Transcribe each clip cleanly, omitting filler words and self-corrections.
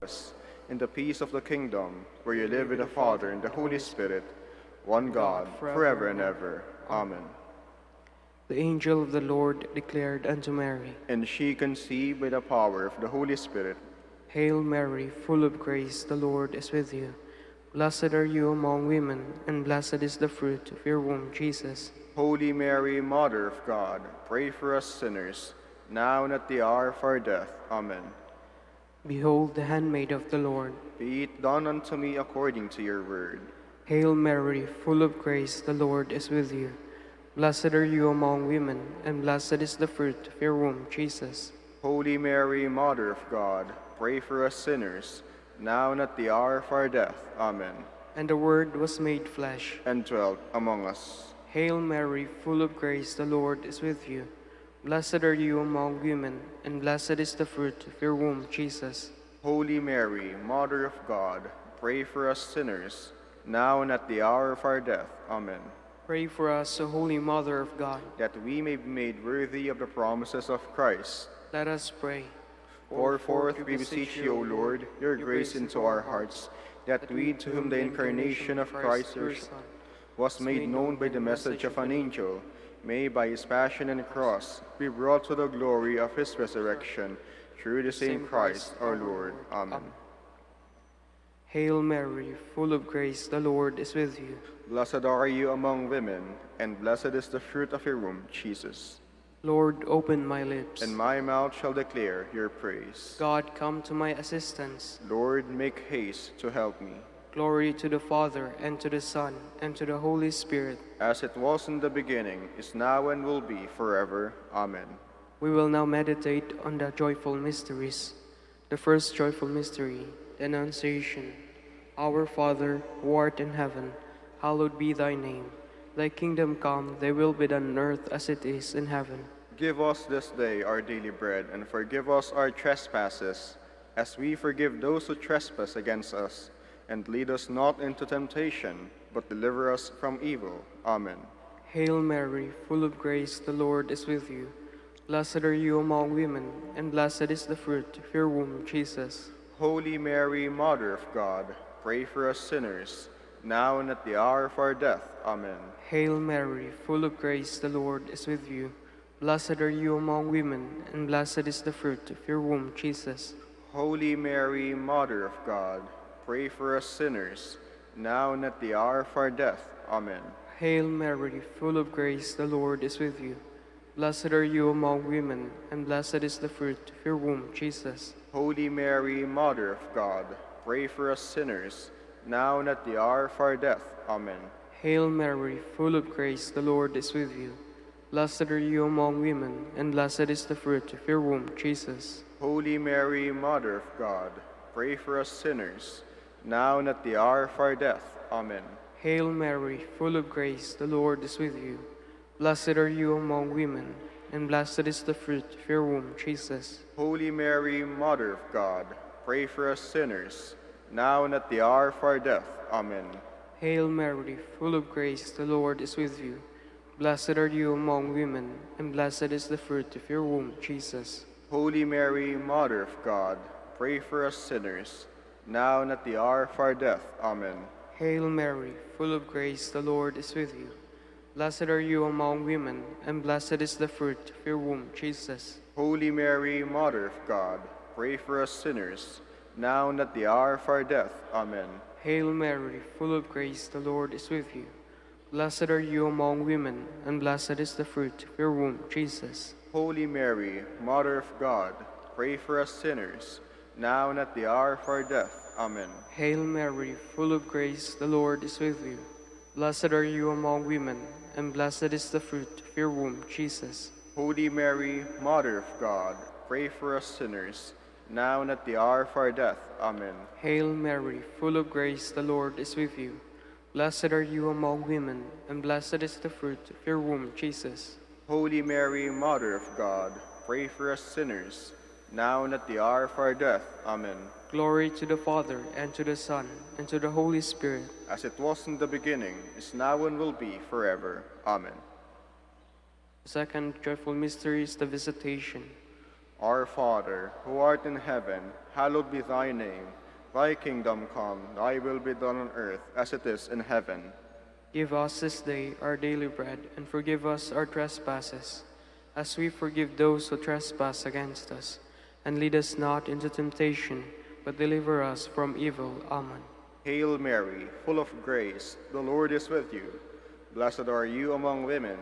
us in the peace of the kingdom, where you live with the Father and the Holy Spirit, one God, forever and ever. Amen. The angel of the Lord declared unto Mary, And she conceived by the power of the Holy Spirit. Hail Mary, full of grace, the Lord is with you. Blessed are you among women, and blessed is the fruit of your womb, Jesus. Holy Mary, Mother of God, pray for us sinners, now and at the hour of our death. Amen. Behold the handmaid of the Lord. Be it done unto me according to your word. Hail Mary, full of grace, the Lord is with you. Blessed are you among women, and blessed is the fruit of your womb, Jesus. Holy Mary, Mother of God, pray for us sinners, now and at the hour of our death. Amen. And the Word was made flesh, and dwelt among us. Hail Mary, full of grace, the Lord is with you. Blessed are you among women, and blessed is the fruit of your womb, Jesus. Holy Mary, Mother of God, pray for us sinners, now and at the hour of our death. Amen. Pray for us, O Holy Mother of God, that we may be made worthy of the promises of Christ. Let us pray. Pour forth, we beseech you, O Lord, your grace into our hearts, that we, to whom the incarnation of Christ your Son was made known by the message of an angel, may by his passion and cross be brought to the glory of his resurrection, through the same Christ our Lord. Amen. Hail Mary, full of grace, the Lord is with you. Blessed are you among women, and blessed is the fruit of your womb, Jesus. Lord, open my lips, and my mouth shall declare your praise. God, come to my assistance. Lord, make haste to help me. Glory to the Father, and to the Son, and to the Holy Spirit. As it was in the beginning, is now, and will be forever. Amen. We will now meditate on the joyful mysteries. The first joyful mystery, the Annunciation. Our Father, who art in heaven, hallowed be thy name. Thy kingdom come, thy will be done on earth as it is in heaven. Give us this day our daily bread, and forgive us our trespasses, as we forgive those who trespass against us. And lead us not into temptation, but deliver us from evil. Amen. Hail Mary, full of grace, the Lord is with you. Blessed are you among women, and blessed is the fruit of your womb, Jesus. Holy Mary, Mother of God, pray for us sinners, now and at the hour of our death. Amen. Hail Mary, full of grace, the Lord is with you. Blessed are you among women, and blessed is the fruit of your womb, Jesus. Holy Mary, Mother of God, pray for us sinners, now and at the hour of our death. Amen. Hail Mary, full of grace, the Lord is with you. Blessed are you among women, and blessed is the fruit of your womb, Jesus. Holy Mary, Mother of God, pray for us sinners, now and at the hour of our death. Amen. Hail Mary, full of grace, the Lord is with you. Blessed are you among women, and blessed is the fruit of your womb, Jesus. Holy Mary, Mother of God, pray for us sinners, now and at the hour of our death. Amen. Hail Mary, full of grace, the Lord is with you. Blessed are you among women, and blessed is the fruit of your womb, Jesus. Holy Mary, Mother of God, pray for us sinners, now and at the hour of our death. Amen. Hail Mary, full of grace, the Lord is with you. Blessed are you among women, and blessed is the fruit of your womb, Jesus. Holy Mary, Mother of God, pray for us sinners, now and at the hour of our death. Amen. Hail Mary, full of grace, the Lord is with you. Blessed are you among women, and blessed is the fruit of your womb, Jesus. Holy Mary, Mother of God, pray for us sinners, now and at the hour of our death. Amen. Hail Mary, full of grace, the Lord is with you. Blessed are you among women, and blessed is the fruit of your womb, Jesus. Holy Mary, Mother of God, pray for us sinners, now and at the hour of our death. Amen. Hail Mary, full of grace, the Lord is with you. Blessed are you among women, and blessed is the fruit of your womb, Jesus. Holy Mary, Mother of God, pray for us sinners, now and at the hour of our death. Amen. Hail Mary, full of grace, the Lord is with you. Blessed are you among women, and blessed is the fruit of your womb, Jesus. Holy Mary, Mother of God, pray for us sinners, now and at the hour of our death. Amen. Glory to the Father, and to the Son, and to the Holy Spirit. As it was in the beginning, is now, and will be forever. Amen. The second joyful mystery is the Visitation. Our Father, who art in heaven, hallowed be thy name. Thy kingdom come, thy will be done on earth as it is in heaven. Give us this day our daily bread, and forgive us our trespasses, as we forgive those who trespass against us. And lead us not into temptation, but deliver us from evil. Amen. Hail Mary, full of grace, the Lord is with you. Blessed are you among women,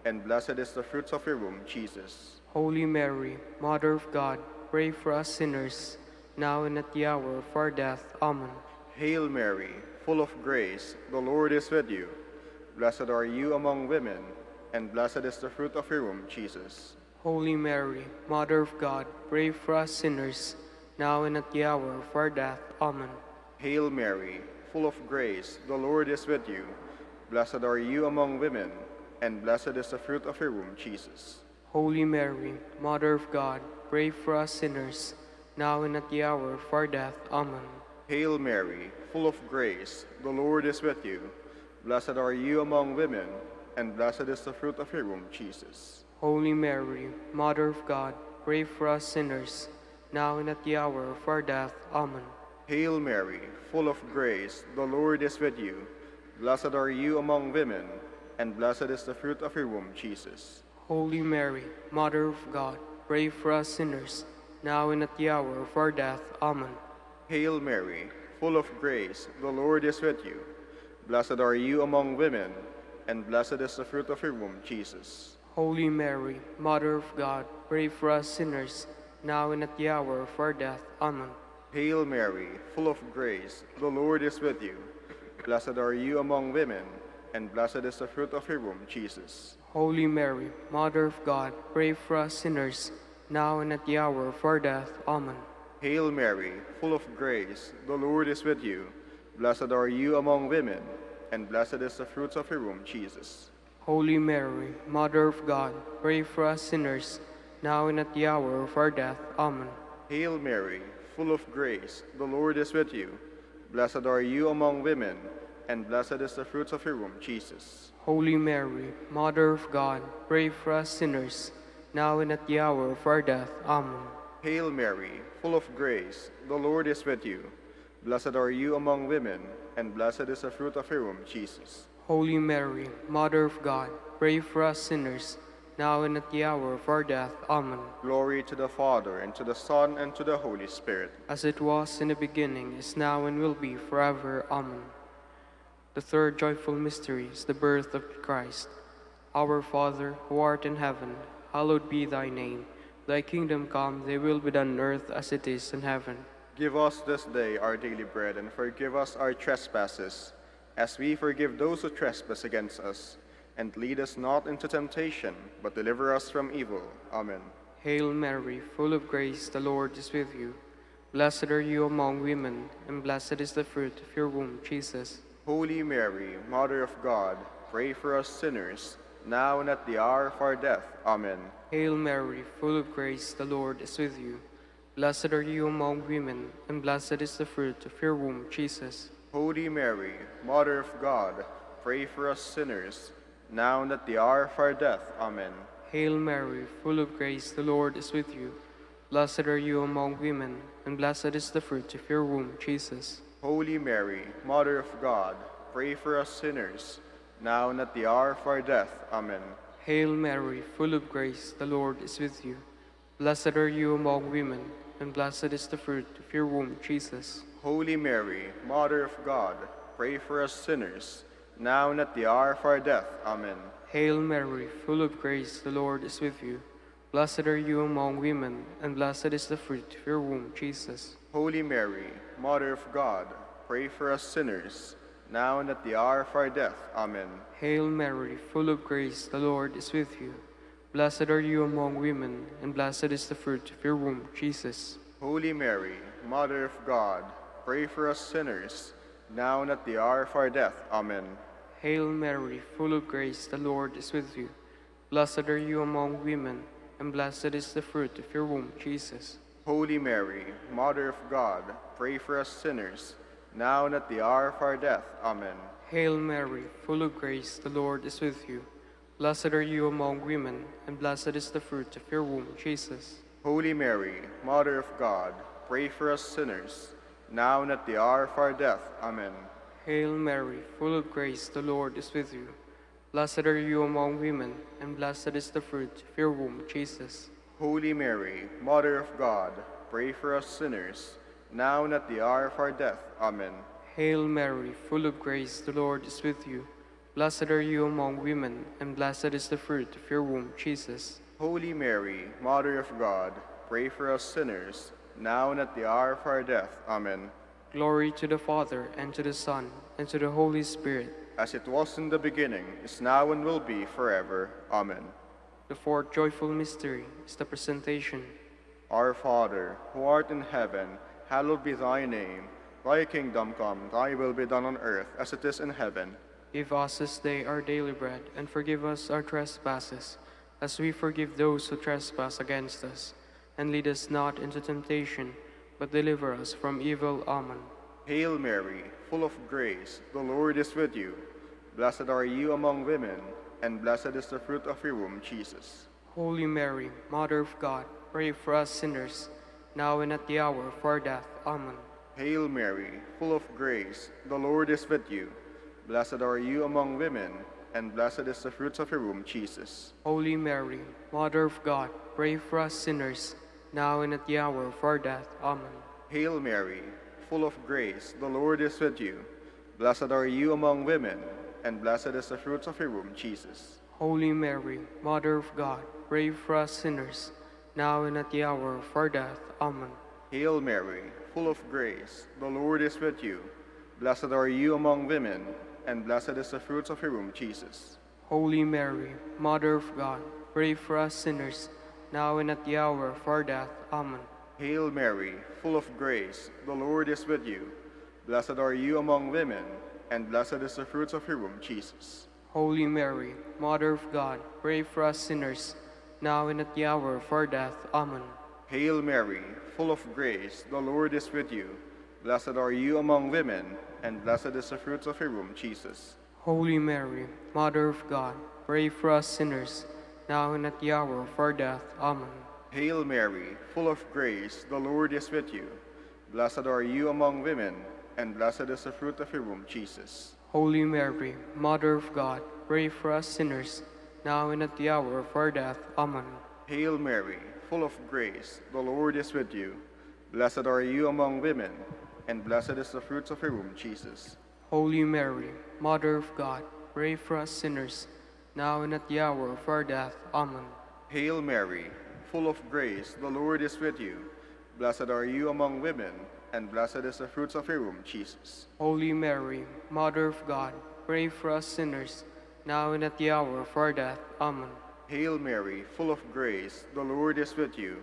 and blessed is the fruit of your womb, Jesus. Holy Mary, Mother of God, pray for us sinners, now and at the hour of our death. Amen. Hail Mary, full of grace, the Lord is with you. Blessed are you among women, and blessed is the fruit of your womb, Jesus. Holy Mary, Mother of God, pray for us sinners, now and at the hour of our death. Amen. Hail Mary, full of grace, the Lord is with you. Blessed are you among women, and blessed is the fruit of your womb, Jesus. Holy Mary, Mother of God, pray for us sinners, now and at the hour of our death. Amen. Hail Mary, full of grace, the Lord is with you. Blessed are you among women, and blessed is the fruit of your womb, Jesus. Holy Mary, Mother of God, pray for us sinners, now and at the hour of our death. Amen. Hail Mary, full of grace, the Lord is with you. Blessed are you among women, and blessed is the fruit of your womb, Jesus. Holy Mary, Mother of God, pray for us sinners, now and at the hour of our death. Amen. Hail Mary, full of grace, the Lord is with you. Blessed are you among women, and blessed is the fruit of your womb, Jesus. Holy Mary, Mother of God, pray for us sinners, now and at the hour of our death. Amen. Hail Mary, full of grace, the Lord is with you. Blessed are you among women, and blessed is the fruit of your womb, Jesus. Holy Mary, Mother of God, pray for us sinners, now and at the hour of our death. Amen. Hail Mary, full of grace, the Lord is with you. Blessed are you among women, and blessed is the fruit of your womb, Jesus. Holy Mary, Mother of God, pray for us sinners, now and at the hour of our death. Amen. Hail Mary, full of grace, the Lord is with you. Blessed are you among women, and blessed is the fruit of your womb, Jesus. Holy Mary, Mother of God, pray for us sinners, now and at the hour of our death. Amen. Hail Mary, full of grace, the Lord is with you. Blessed are you among women, and blessed is the fruit of your womb, Jesus. Holy Mary, Mother of God, pray for us sinners, now and at the hour of our death. Amen. Glory to the Father, and to the Son, and to the Holy Spirit. As it was in the beginning, is now, and will be forever. Amen. The third joyful mystery is the birth of Christ. Our Father, who art in heaven, hallowed be thy name. Thy kingdom come, thy will be done on earth as it is in heaven. Give us this day our daily bread, and forgive us our trespasses, as we forgive those who trespass against us. And lead us not into temptation, but deliver us from evil. Amen. Hail Mary, full of grace, the Lord is with you. Blessed are you among women, and blessed is the fruit of your womb, Jesus. Holy Mary, Mother of God, pray for us sinners, now and at the hour of our death. Amen. Hail Mary, full of grace, the Lord is with you. Blessed are you among women, and blessed is the fruit of your womb, Jesus. Holy Mary, Mother of God, pray for us sinners, now and at the hour of our death. Amen. Hail Mary, full of grace, the Lord is with you. Blessed are you among women, and blessed is the fruit of your womb, Jesus. Holy Mary, Mother of God, pray for us sinners, now and at the hour of our death. Amen. Hail Mary, full of grace, the Lord is with you. Blessed are you among women, and blessed is the fruit of your womb, Jesus. Holy Mary, Mother of God, pray for us sinners, now and at the hour of our death. Amen. Hail Mary, full of grace, the Lord is with you. Blessed are you among women, and blessed is the fruit of your womb, Jesus. Holy Mary, Mother of God, pray for us sinners, now and at the hour of our death. Amen. Hail Mary, full of grace, the Lord is with you. Blessed are you among women, and blessed is the fruit of your womb, Jesus. Holy Mary, Mother of God, pray for us sinners, now and at the hour of our death. Amen. Hail Mary, full of grace, the Lord is with you. Blessed are you among women, and blessed is the fruit of your womb, Jesus. Holy Mary, Mother of God, pray for us sinners, now and at the hour of our death. Amen. Hail Mary, full of grace, the Lord is with you. Blessed are you among women, and blessed is the fruit of your womb, Jesus. Holy Mary, Mother of God, pray for us sinners, now and at the hour of our death. Amen. Hail Mary, full of grace, the Lord is with you. Blessed are you among women, and blessed is the fruit of your womb, Jesus. Holy Mary, Mother of God, pray for us sinners, now and at the hour of our death. Amen. Hail Mary, full of grace, the Lord is with you. Blessed are you among women, and blessed is the fruit of your womb, Jesus. Holy Mary, Mother of God, pray for us sinners, now and at the hour of our death. Amen. Glory to the Father, and to the Son, and to the Holy Spirit. As it was in the beginning, is now, and will be forever. Amen. The fourth joyful mystery is the presentation. Our Father, who art in heaven, hallowed be thy name. Thy kingdom come, thy will be done on earth as it is in heaven. Give us this day our daily bread, and forgive us our trespasses, as we forgive those who trespass against us. And lead us not into temptation, but deliver us from evil. Amen. Hail Mary, full of grace, the Lord is with you. Blessed are you among women, and blessed is the fruit of your womb, Jesus. Holy Mary, Mother of God, pray for us sinners, now and at the hour of our death. Amen. Hail Mary, full of grace, the Lord is with you. Blessed are you among women, and blessed is the fruit of your womb, Jesus. Holy Mary, Mother of God, pray for us sinners, now and at the hour of our death. Amen. Hail Mary, full of grace, the Lord is with you. Blessed are you among women, and blessed is the fruit of your womb, Jesus. Holy Mary, Mother of God, pray for us sinners, now and at the hour of our death. Amen. Hail Mary, full of grace, the Lord is with you. Blessed are you among women, and blessed is the fruit of your womb, Jesus. Holy Mary, Mother of God, pray for us sinners, now and at the hour of our death. Amen. Hail Mary, full of grace, the Lord is with you. Blessed are you among women, and blessed is the fruit of your womb, Jesus. Holy Mary, Mother of God, pray for us sinners, now and at the hour of our death. Amen. Hail Mary, full of grace, the Lord is with you. Blessed are you among women, and blessed is the fruit of your womb, Jesus. Holy Mary, Mother of God, pray for us sinners, now and at the hour of our death. Amen. Hail Mary, full of grace, the Lord is with you. Blessed are you among women, and blessed is the fruit of your womb, Jesus. Holy Mary, Mother of God, pray for us sinners, now and at the hour of our death. Amen. Hail Mary, full of grace, the Lord is with you. Blessed are you among women, and blessed is the fruit of your womb, Jesus. Holy Mary, Mother of God, pray for us sinners, now and at the hour of our death. Amen. Hail Mary, full of grace, the Lord is with you. Blessed are you among women, and blessed is the fruit of your womb, Jesus. Holy Mary, Mother of God, pray for us sinners, now and at the hour of our death. Amen. Hail Mary, full of grace, the Lord is with you.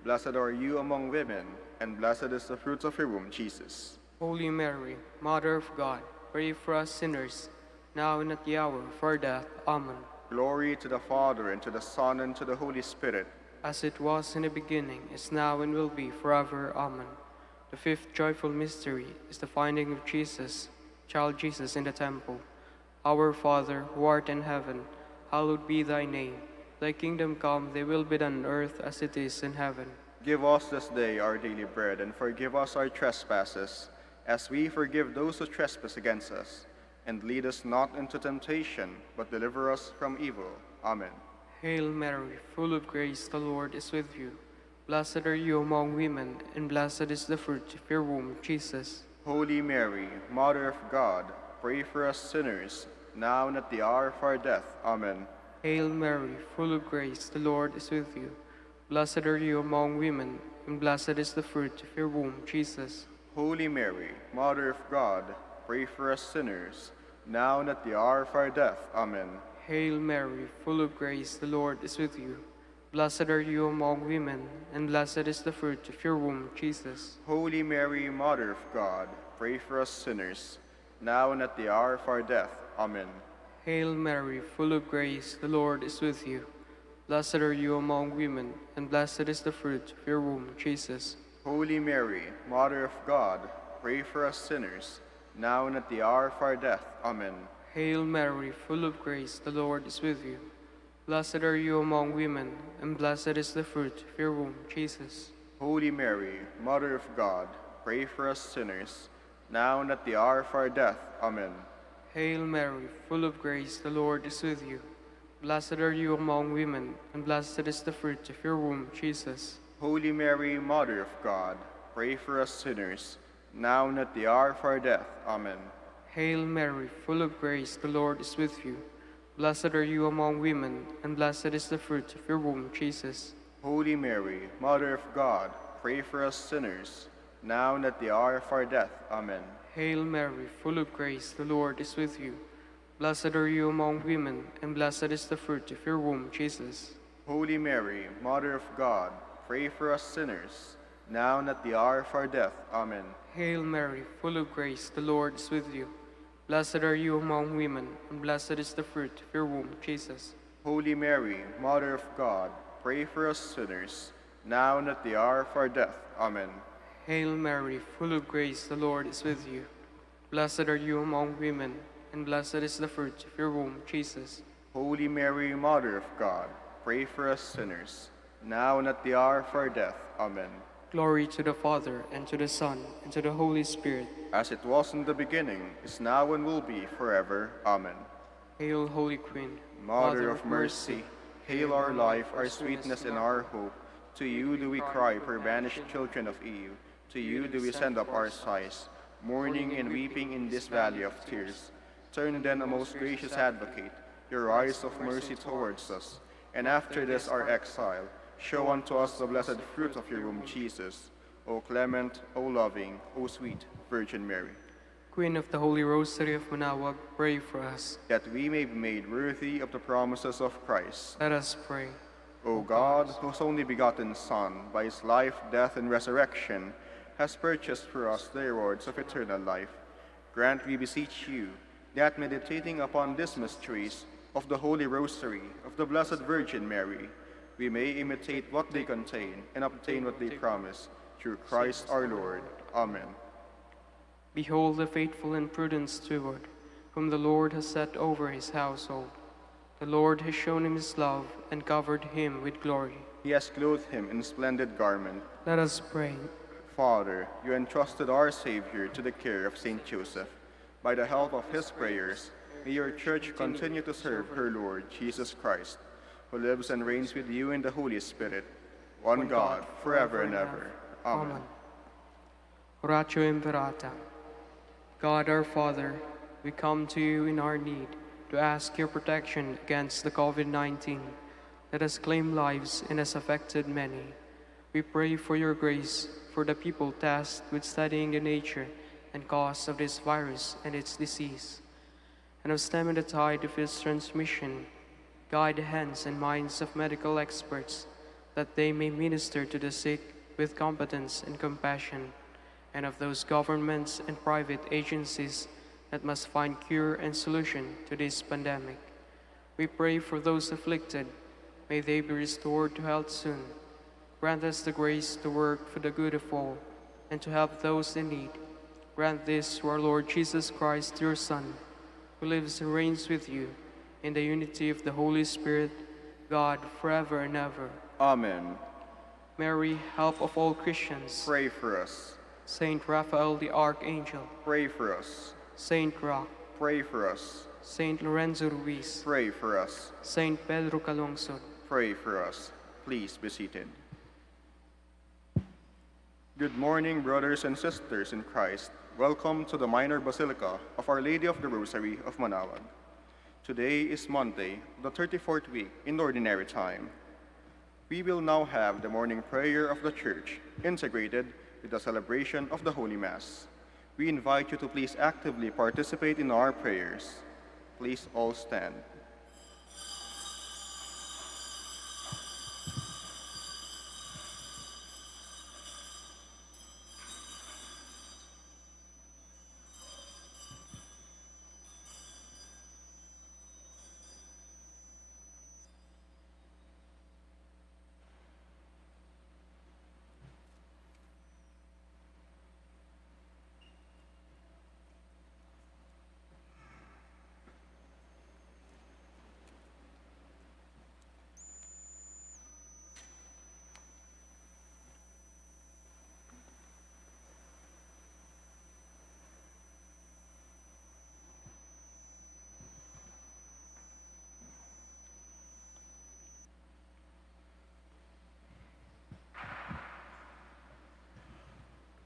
Blessed are you among women, and blessed is the fruit of your womb, Jesus. Holy Mary, Mother of God, pray for us sinners, now and at the hour of our death. Amen. Glory to the Father, and to the Son, and to the Holy Spirit. As it was in the beginning, is now, and will be forever. Amen. The fifth joyful mystery is the finding of Jesus, child Jesus, in the temple. Our Father, who art in heaven, hallowed be thy name. Thy kingdom come, thy will be done on earth as it is in heaven. Give us this day our daily bread, and forgive us our trespasses, as we forgive those who trespass against us. And lead us not into temptation, but deliver us from evil. Amen. Hail Mary, full of grace, the Lord is with you. Blessed are you among women, and blessed is the fruit of your womb, Jesus. Holy Mary, Mother of God, pray for us sinners, now and at the hour of our death. Amen. Hail Mary, full of grace, the Lord is with you. Blessed are you among women, and blessed is the fruit of your womb, Jesus. Holy Mary, Mother of God, pray for us sinners, now and at the hour of our death. Amen. Hail Mary, full of grace, the Lord is with you. Blessed are you among women, and blessed is the fruit of your womb, Jesus. Holy Mary, Mother of God, pray for us sinners, now and at the hour of our death. Amen. Hail Mary, full of grace, the Lord is with you. Blessed are you among women, and blessed is the fruit of your womb, Jesus. Holy Mary, Mother of God, pray for us sinners, now and at the hour of our death. Amen. Hail Mary, full of grace, the Lord is with you. Blessed are you among women, and blessed is the fruit of your womb, Jesus. Holy Mary, Mother of God, pray for us sinners, now and at the hour of our death. Amen. Hail Mary, full of grace, the Lord is with you. Blessed are you among women, and blessed is the fruit of your womb, Jesus. Holy Mary, Mother of God, pray for us sinners, now and at the hour of our death. Amen. Hail Mary, full of grace, the Lord is with you. Blessed are you among women, and blessed is the fruit of your womb, Jesus. Holy Mary, Mother of God, pray for us sinners, now and at the hour of our death. Amen. Hail Mary, full of grace, the Lord is with you. Blessed are you among women, and blessed is the fruit of your womb, Jesus. Holy Mary, Mother of God, pray for us sinners, now and at the hour of our death. Amen. Hail Mary, full of grace, the Lord is with you. Blessed are you among women, and blessed is the fruit of your womb, Jesus. Holy Mary, Mother of God, pray for us sinners, now and at the hour of our death. Amen. Hail Mary, full of grace, the Lord is with you. Blessed are you among women, and blessed is the fruit of your womb, Jesus. Holy Mary, Mother of God, pray for us sinners, now and at the hour of our death. Amen. Glory to the Father, and to the Son, and to the Holy Spirit. As it was in the beginning, is now, and will be forever. Amen. Hail, Holy Queen, Mother of mercy, hail our life, our sweetness, and our hope. To you do we cry, poor banished children of Eve. To you do we send up our sighs, mourning and weeping in this valley of tears. Turn then, O most gracious Advocate, your eyes of mercy towards us, and after this our exile, show unto us the blessed fruit of your womb, Jesus. O clement, O loving, O sweet Virgin Mary. Queen of the Holy Rosary of Manaoag, pray for us. That we may be made worthy of the promises of Christ. Let us pray. O God, whose only begotten Son, by his life, death, and resurrection, has purchased for us the rewards of eternal life, grant, we beseech you, that meditating upon these mysteries of the Holy Rosary of the Blessed Virgin Mary, we may imitate what they contain and obtain what they promise, through Christ our Lord. Amen. Behold the faithful and prudent steward, whom the Lord has set over his household. The Lord has shown him his love and covered him with glory. He has clothed him in splendid garment. Let us pray. Father, you entrusted our Savior to the care of Saint Joseph. By the help of his prayers, may your Church continue to serve her Lord, Jesus Christ, who lives and reigns with you in the Holy Spirit, one God, forever and ever. Amen. Oratio Imperata. God our Father, we come to you in our need to ask your protection against the COVID-19 that has claimed lives and has affected many. We pray for your grace for the people tasked with studying the nature and cause of this virus and its disease, and of stemming the tide of its transmission. Guide the hands and minds of medical experts that they may minister to the sick with competence and compassion, and of those governments and private agencies that must find cure and solution to this pandemic. We pray for those afflicted. May they be restored to health soon. Grant us the grace to work for the good of all and to help those in need. Grant this through our Lord Jesus Christ, your Son, who lives and reigns with you in the unity of the Holy Spirit, God, forever and ever. Amen. Mary, help of all Christians. Pray for us. Saint Raphael the Archangel. Pray for us. Saint Roch. Pray for us. Saint Lorenzo Ruiz. Pray for us. Saint Pedro Calungsod. Pray for us. Please be seated. Good morning, brothers and sisters in Christ. Welcome to the Minor Basilica of Our Lady of the Rosary of Manaoag. Today is Monday, the 34th week in Ordinary Time. We will now have the morning prayer of the Church, integrated with the celebration of the Holy Mass. We invite you to please actively participate in our prayers. Please all stand.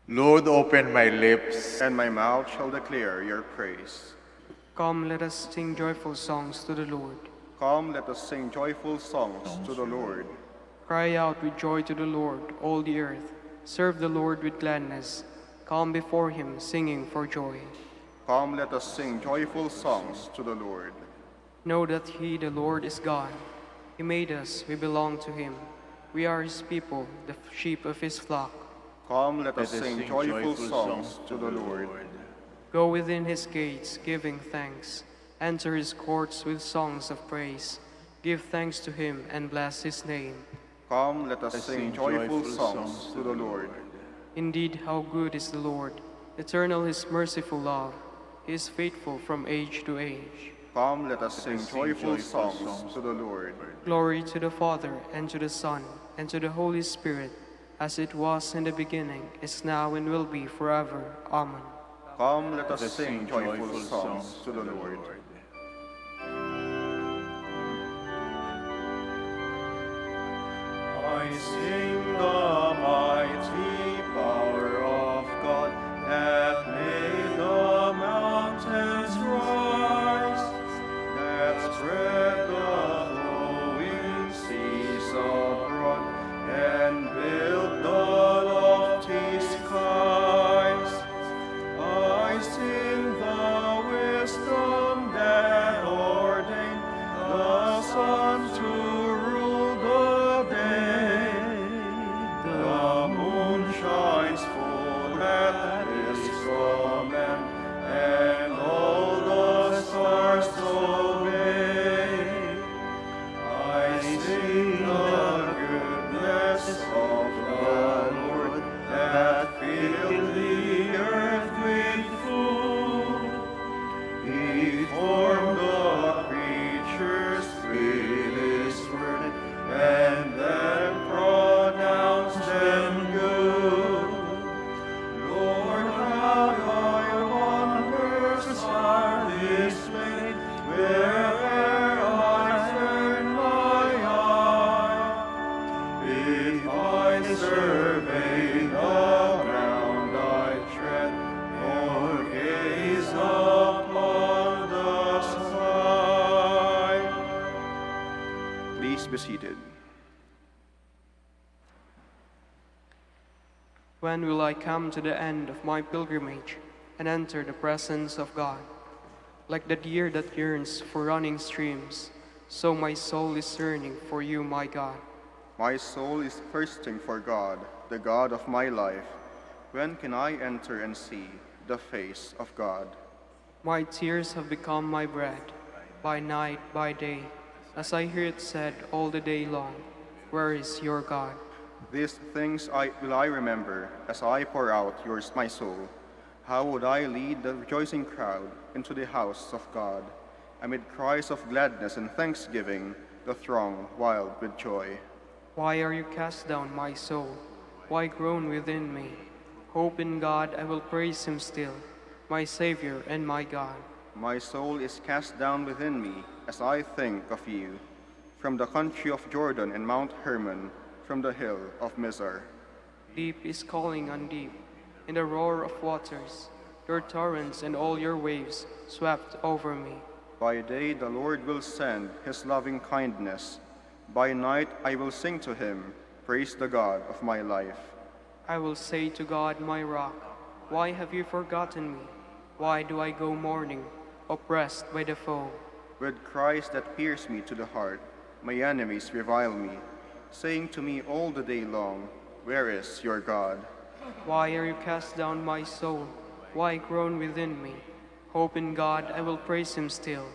Lord, open my lips, and my mouth shall declare your praise. Come, let us sing joyful songs to the Lord. Come, let us sing joyful songs to the Lord. Cry out with joy to the Lord, all the earth. Serve the Lord with gladness. Come before him, singing for joy. Come, let us sing joyful songs to the Lord. Know that he, the Lord, is God. He made us, we belong to him. We are his people, the sheep of his flock. Come, let us sing joyful songs to the Lord. Go within his gates, giving thanks. Enter his courts with songs of praise. Give thanks to him and bless his name. Come, let us sing joyful songs to the Lord. Indeed, how good is the Lord! Eternal his merciful love. He is faithful from age to age. Come, let us sing joyful songs to the Lord. Glory to the Father, and to the Son, and to the Holy Spirit, as it was in the beginning, is now, and will be forever. Amen. Come, let us sing joyful songs to the Lord. I sing the mighty power of God that made the mountains rise, that spread the flowing seas abroad, and built the lofty skies. I sing the wisdom that ordained the sun to rule the day. The moon shines full at his command, and all the stars obey. I sing the goodness of the Lord that filled the earth with food. He formed the creatures with his word, and then pronounced them good. Lord, how thy wonders are displayed where'er I turn my eye. If I survey the ground I tread, or gaze upon the sky. Please be seated. When will I come to the end of my pilgrimage and enter the presence of God? Like the deer that yearns for running streams, so my soul is yearning for you, my God. My soul is thirsting for God, the God of my life. When can I enter and see the face of God? My tears have become my bread, by night, by day, as I hear it said all the day long, where is your God? These things will I remember as I pour out my soul. How would I lead the rejoicing crowd into the house of God? Amid cries of gladness and thanksgiving, the throng wild with joy. Why are you cast down, my soul? Why groan within me? Hope in God, I will praise him still, my Savior and my God. My soul is cast down within me as I think of you. From the country of Jordan and Mount Hermon, from the hill of Mizar. Deep is calling on deep, in the roar of waters. Your torrents and all your waves swept over me. By day the Lord will send his loving kindness. By night I will sing to him, praise the God of my life. I will say to God, my rock, why have you forgotten me? Why do I go mourning, oppressed by the foe? With cries that pierce me to the heart, my enemies revile me, saying to me all the day long, where is your God? Why are you cast down, my soul? Why groan within me? Hope in God, I will praise him still,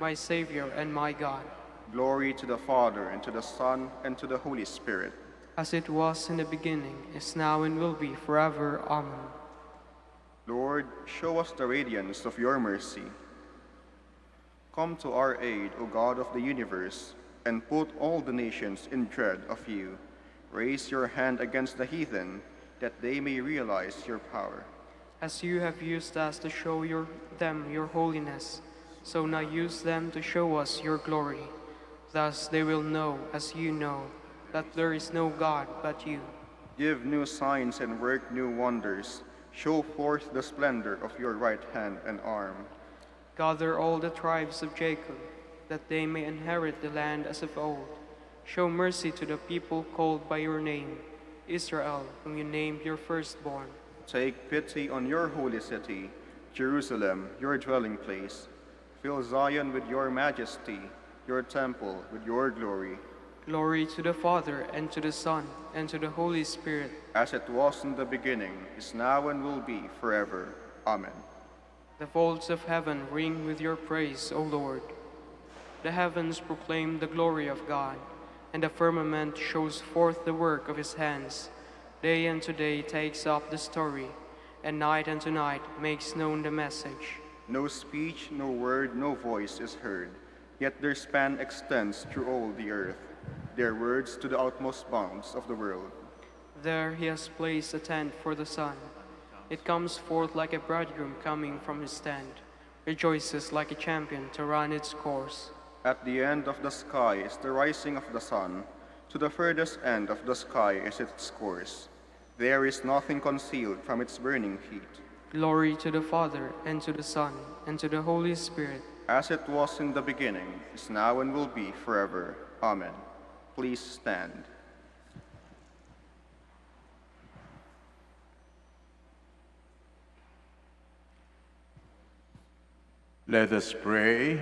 my Savior and my God. Glory to the Father, and to the Son, and to the Holy Spirit. As it was in the beginning, is now, and will be forever. Amen. Lord, show us the radiance of your mercy. Come to our aid, O God of the universe, and put all the nations in dread of you. Raise your hand against the heathen, that they may realize your power. As you have used us to show them your holiness, so now use them to show us your glory. Thus they will know, as you know, that there is no God but you. Give new signs and work new wonders. Show forth the splendor of your right hand and arm. Gather all the tribes of Jacob, that they may inherit the land as of old. Show mercy to the people called by your name, Israel, whom you named your firstborn. Take pity on your holy city, Jerusalem, your dwelling place. Fill Zion with your majesty, your temple with your glory. Glory to the Father, and to the Son, and to the Holy Spirit. As it was in the beginning, is now, and will be forever. Amen. The vaults of heaven ring with your praise, O Lord. The heavens proclaim the glory of God, and the firmament shows forth the work of his hands. Day unto day takes up the story, and night unto night makes known the message. No speech, no word, no voice is heard, yet their span extends through all the earth, their words to the utmost bounds of the world. There he has placed a tent for the sun. It comes forth like a bridegroom coming from his tent, rejoices like a champion to run its course. At the end of the sky is the rising of the sun. To the furthest end of the sky is its course. There is nothing concealed from its burning heat. Glory to the Father, and to the Son, and to the Holy Spirit. As it was in the beginning, is now, and will be forever. Amen. Please stand. Let us pray.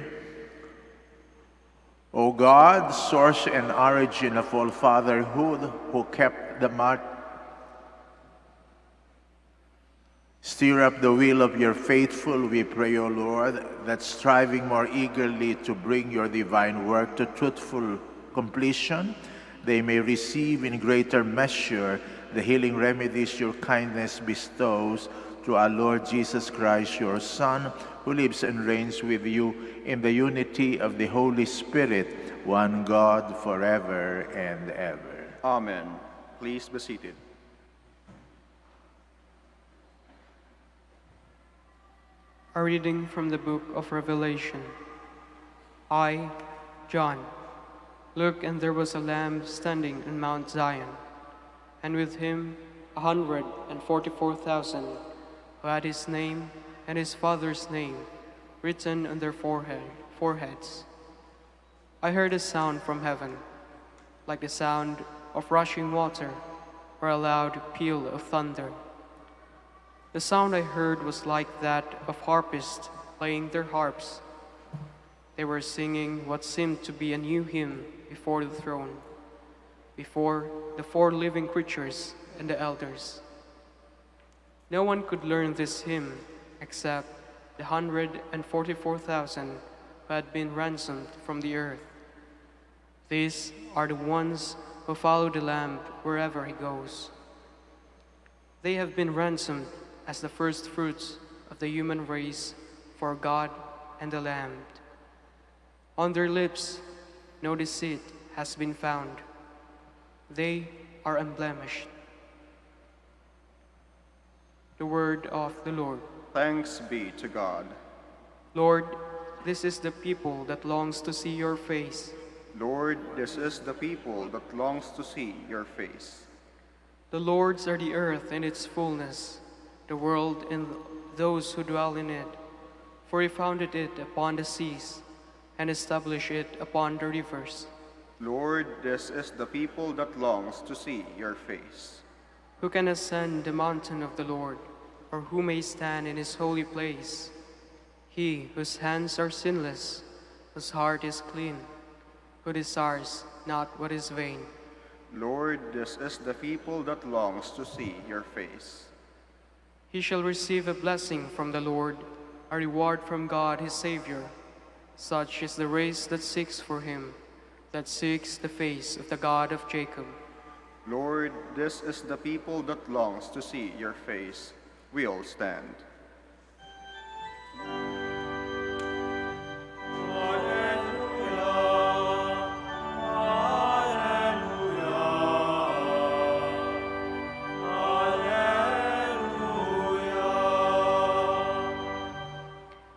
O God, source and origin of all fatherhood, who kept the mark, stir up the will of your faithful, we pray, O Lord, that striving more eagerly to bring your divine work to truthful completion, they may receive in greater measure the healing remedies your kindness bestows through our Lord Jesus Christ, your Son, who lives and reigns with you in the unity of the Holy Spirit, one God, forever and ever. Amen. Please be seated. A reading from the book of Revelation. I, John, look, and there was a Lamb standing on Mount Zion, and with him 144,000, who had his name and his father's name written on their foreheads. I heard a sound from heaven, like the sound of rushing water or a loud peal of thunder. The sound I heard was like that of harpists playing their harps. They were singing what seemed to be a new hymn before the throne, before the 4 living creatures and the elders. No one could learn this hymn except the 144,000 who had been ransomed from the earth. These are the ones who follow the Lamb wherever he goes. They have been ransomed as the first fruits of the human race for God and the Lamb. On their lips no deceit has been found. They are unblemished. The word of the Lord. Thanks be to God. Lord, this is the people that longs to see your face. Lord, this is the people that longs to see your face. The Lord's are the earth and its fullness, the world and those who dwell in it. For he founded it upon the seas and established it upon the rivers. Lord, this is the people that longs to see your face. Who can ascend the mountain of the Lord, or who may stand in his holy place? He whose hands are sinless, whose heart is clean, who desires not what is vain. Lord, this is the people that longs to see your face. He shall receive a blessing from the Lord, a reward from God his Savior. Such is the race that seeks for him, that seeks the face of the God of Jacob. Lord, this is the people that longs to see your face. We'll stand.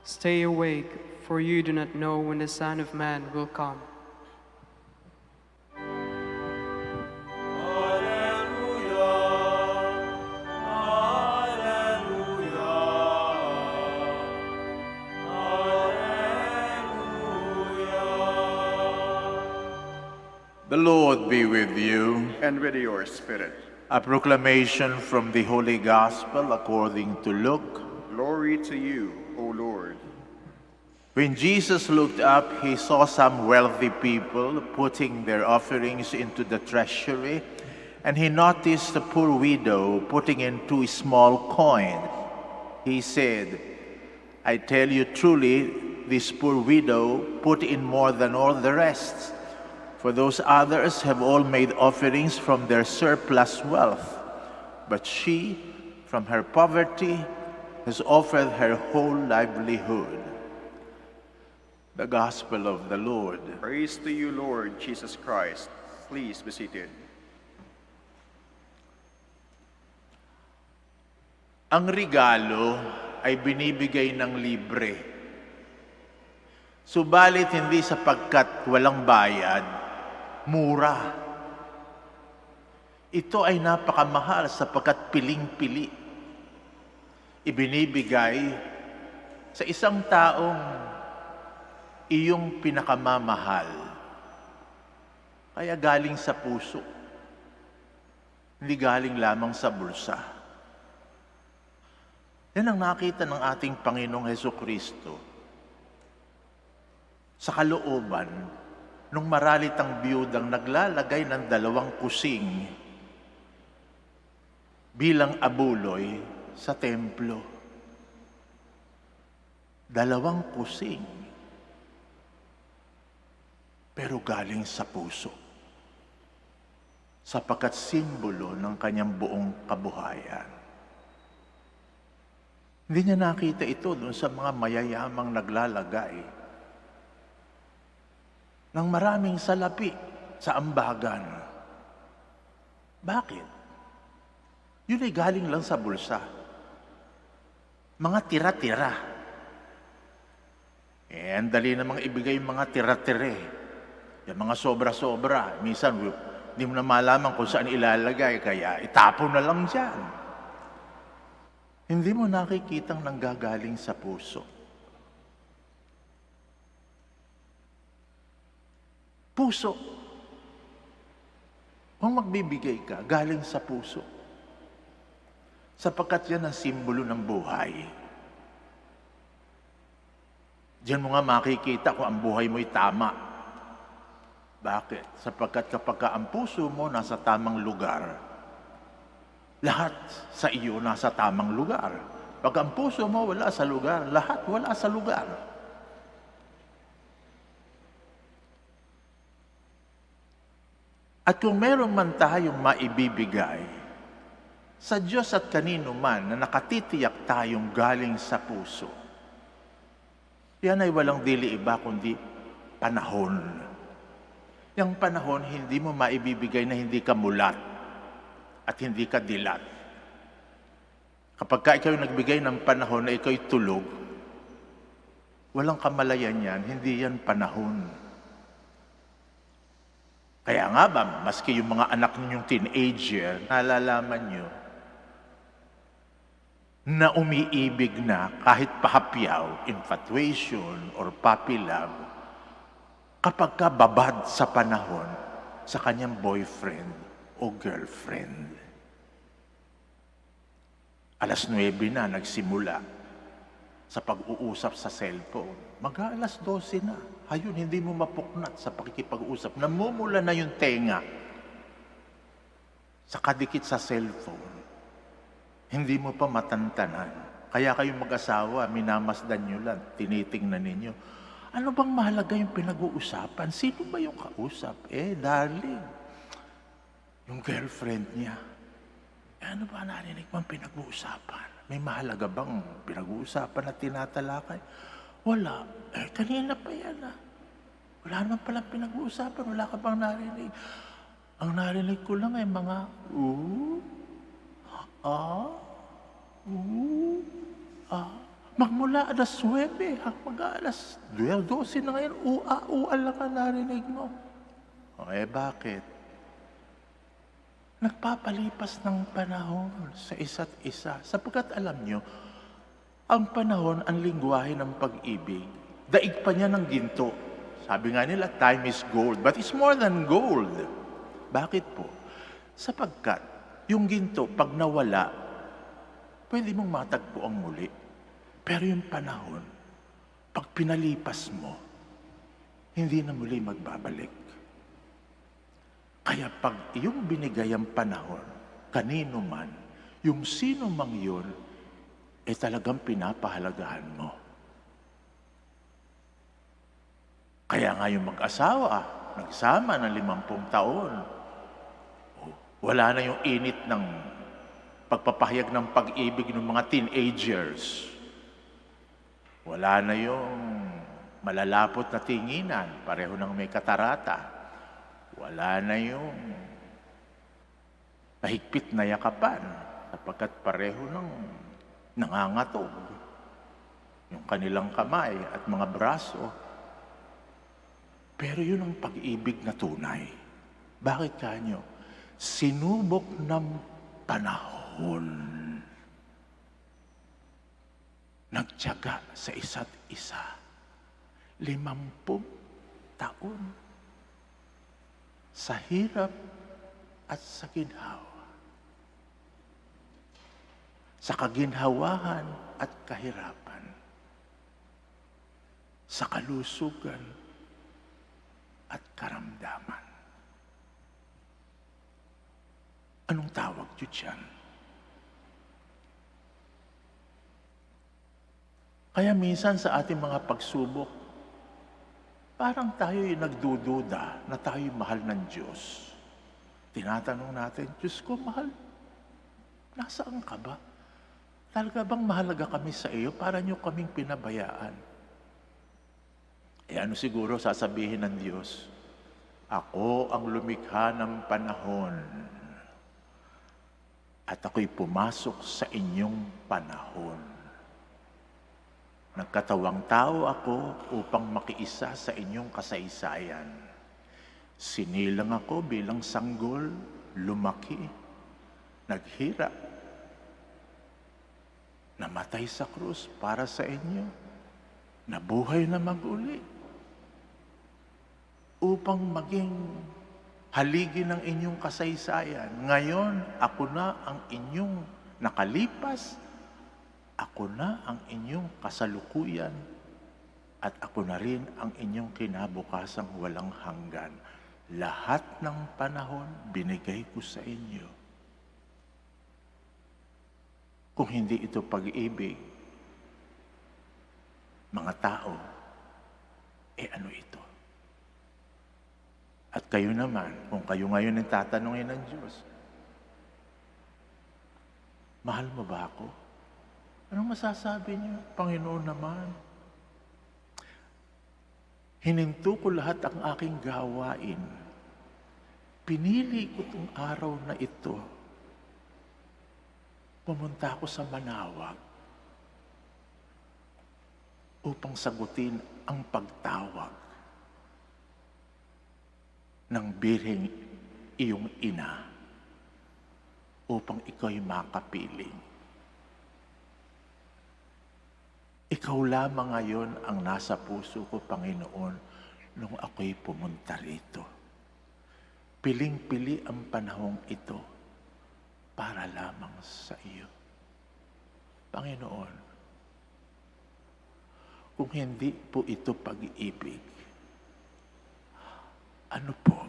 Stay awake, for you do not know when the Son of Man will come. Alleluia. The Lord be with you. And with your spirit. A proclamation from the Holy Gospel according to Luke. Glory to you, O Lord. When Jesus looked up, he saw some wealthy people putting their offerings into the treasury, and he noticed a poor widow putting in 2 small coins. He said, I tell you truly, this poor widow put in more than all the rest. For those others have all made offerings from their surplus wealth, but she, from her poverty, has offered her whole livelihood. The Gospel of the Lord. Praise to you, Lord Jesus Christ. Please be seated. Ang regalo ay binibigay ng libre. Subalit hindi sapagkat walang bayad, mura. Ito ay napakamahal sapagkat piling-pili. Ibinibigay sa isang taong iyong pinakamamahal. Kaya galing sa puso. Hindi galing lamang sa bulsa. Yan ang nakita ng ating Panginoong Hesukristo sa kalooban nung maralitang biyudang naglalagay ng 2 kusing bilang abuloy sa templo. 2 kusing. Pero galing sa puso, sapagkat simbolo ng kanyang buong kabuhayan. Hindi niya nakita ito doon sa mga mayayamang naglalagay ng maraming salapi sa ambagan. Bakit? Yun ay galing lang sa bulsa. Mga tira-tira. Ang dali namang ibigay yung mga tira-tira. Yung mga sobra-sobra, minsan hindi mo na malaman kung saan ilalagay, kaya itapon na lang dyan. Hindi mo nakikitang nanggagaling sa puso. Puso. Kung magbibigay ka, galing sa puso. Sapagkat yan ang simbolo ng buhay. Diyan mo nga makikita kung ang buhay mo'y tama. Bakit? Sapagkat kapag ang puso mo nasa tamang lugar, lahat sa iyo nasa tamang lugar. Pag ang puso mo wala sa lugar, lahat wala sa lugar. At kung meron man tayong maibibigay sa Diyos at kanino man na nakatitiyak tayong galing sa puso, yan ay walang dili iba kundi panahon. Yung panahon, hindi mo maibibigay na hindi ka mulat at hindi ka dilat. Kapag ka ikaw nagbigay ng panahon na ikaw'y tulog, walang kamalayan yan, hindi yan panahon. Kaya nga ba, maski yung mga anak ninyong teenager, nalalaman nyo na umiibig na kahit pahapyaw, infatuation or puppy love, kapag ka babad sa panahon sa kanyang boyfriend o girlfriend. 9:00 na nagsimula sa pag-uusap sa cellphone. Mag-aalas 12 na. Ayun, hindi mo mapuknat sa pakikipag-usap. Namumula na yung tenga sa kadikit sa cellphone. Hindi mo pa matantanan. Kaya kayong mag-asawa, minamasdan nyo lang, tinitingnan ninyo. Ano bang mahalaga yung pinag-uusapan? Sino ba yung kausap? Darling, yung girlfriend niya. Ano ba narinig mong pinag-uusapan? May mahalaga bang pinag-uusapan na tinatalakay? Wala. Kanina pa yan Wala naman palang pinag-uusapan. Wala ka bang narinig? Ang narinig ko lang ay mga magmula alas 9 hanggang alas 12 na ngayon, ua lang ang narinig mo. Bakit? Nagpapalipas ng panahon sa isa't isa. Sapagkat alam nyo, ang panahon, ang lingwahe ng pag-ibig, daig pa niya ng ginto Sabi nga nila, time is gold. But it's more than gold. Bakit po? Sapagkat yung ginto, pag nawala, pwede mong matagpo ang muli. Pero yung panahon, pag pinalipas mo, hindi na muli magbabalik. Kaya pag yung binigay ang panahon, kanino man, yung sino mang yun, talagang pinapahalagahan mo. Kaya nga yung mag-asawa, nagsama ng 50 taon, wala na yung init ng pagpapahayag ng pag-ibig ng mga teenagers. Wala na yung malalapot na tinginan, pareho ng may katarata. Wala na yung mahigpit na yakapan, sapagkat pareho ng nangangatog yung kanilang kamay at mga braso. Pero yun ang pag-ibig na tunay. Bakit kanyo? Sinubok ng panahon. Nagtiyaga sa isa't isa. 50 taon. Sa hirap at sa ginhawa. Sa kaginhawahan at kahirapan. Sa kalusugan at karamdaman. Anong tawag nyo dyan? Kaya minsan sa ating mga pagsubok, parang tayo'y nagdududa na tayo'y mahal ng Diyos. Tinatanong natin, Diyos ko, mahal, nasaan ka ba? Talaga bang mahalaga kami sa iyo para nyo kaming pinabayaan? Ano siguro sasabihin ng Diyos? Ako ang lumikha ng panahon at ako'y pumasok sa inyong panahon. Nagkatawang tao ako upang makiisa sa inyong kasaysayan. Sinilang ako bilang sanggol, lumaki, naghirap, namatay sa krus para sa inyo, nabuhay na mag-uli, upang maging haligi ng inyong kasaysayan. Ngayon, ako na ang inyong nakalipas, ako na ang inyong kasalukuyan, at ako na rin ang inyong kinabukasang walang hanggan. Lahat ng panahon, binigay ko sa inyo. Kung hindi ito pag-ibig, mga tao, ano ito? At kayo naman, kung kayo ngayon ang tatanungin ng Diyos, mahal mo ba ako? Anong masasabi niyo? Panginoon naman, hininto ko lahat ang aking gawain. Pinili ko itong araw na ito. Pumunta ako sa Manaoag upang sagutin ang pagtawag ng birheng iyong ina upang ikaw'y makapiling. Ikaw lamang ngayon ang nasa puso ko, Panginoon, nung ako'y pumunta rito. Piling-pili ang panahong ito para lamang sa iyo. Panginoon, kung hindi po ito pag-ibig, ano po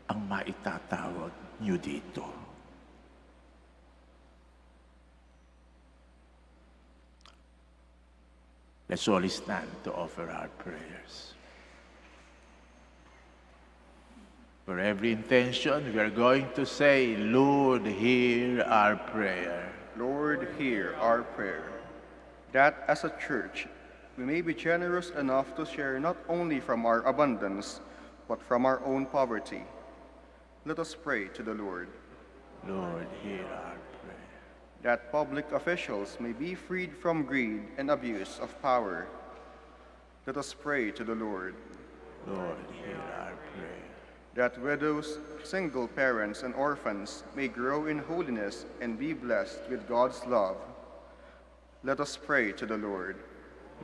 ang maitatawag niyo dito? Let's all stand to offer our prayers. For every intention, we are going to say, Lord, hear our prayer. Lord, hear our prayer. That as a church, we may be generous enough to share not only from our abundance, but from our own poverty. Let us pray to the Lord. Lord, hear our prayer. That public officials may be freed from greed and abuse of power. Let us pray to the Lord. Lord, hear our prayer. That widows, single parents, and orphans may grow in holiness and be blessed with God's love. Let us pray to the Lord.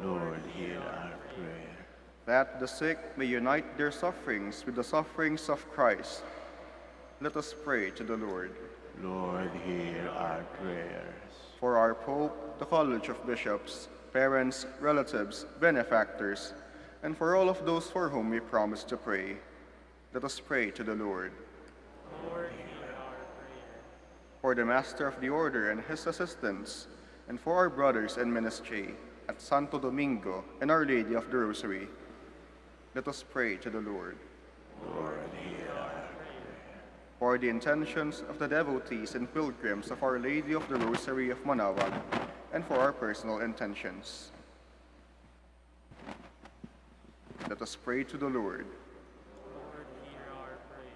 Lord, hear our prayer. that the sick may unite their sufferings with the sufferings of Christ. Let us pray to the Lord. Lord, hear our prayers. For our Pope, the College of Bishops, parents, relatives, benefactors, and for all of those for whom we promise to pray, let us pray to the Lord. Lord, hear our prayer. For the Master of the Order and his assistants, and for our brothers in ministry at Santo Domingo and Our Lady of the Rosary, let us pray to the Lord. Lord, hear our prayer. For the intentions of the devotees and pilgrims of Our Lady of the Rosary of Manaoag, and for our personal intentions, let us pray to the Lord. Lord, hear our prayer.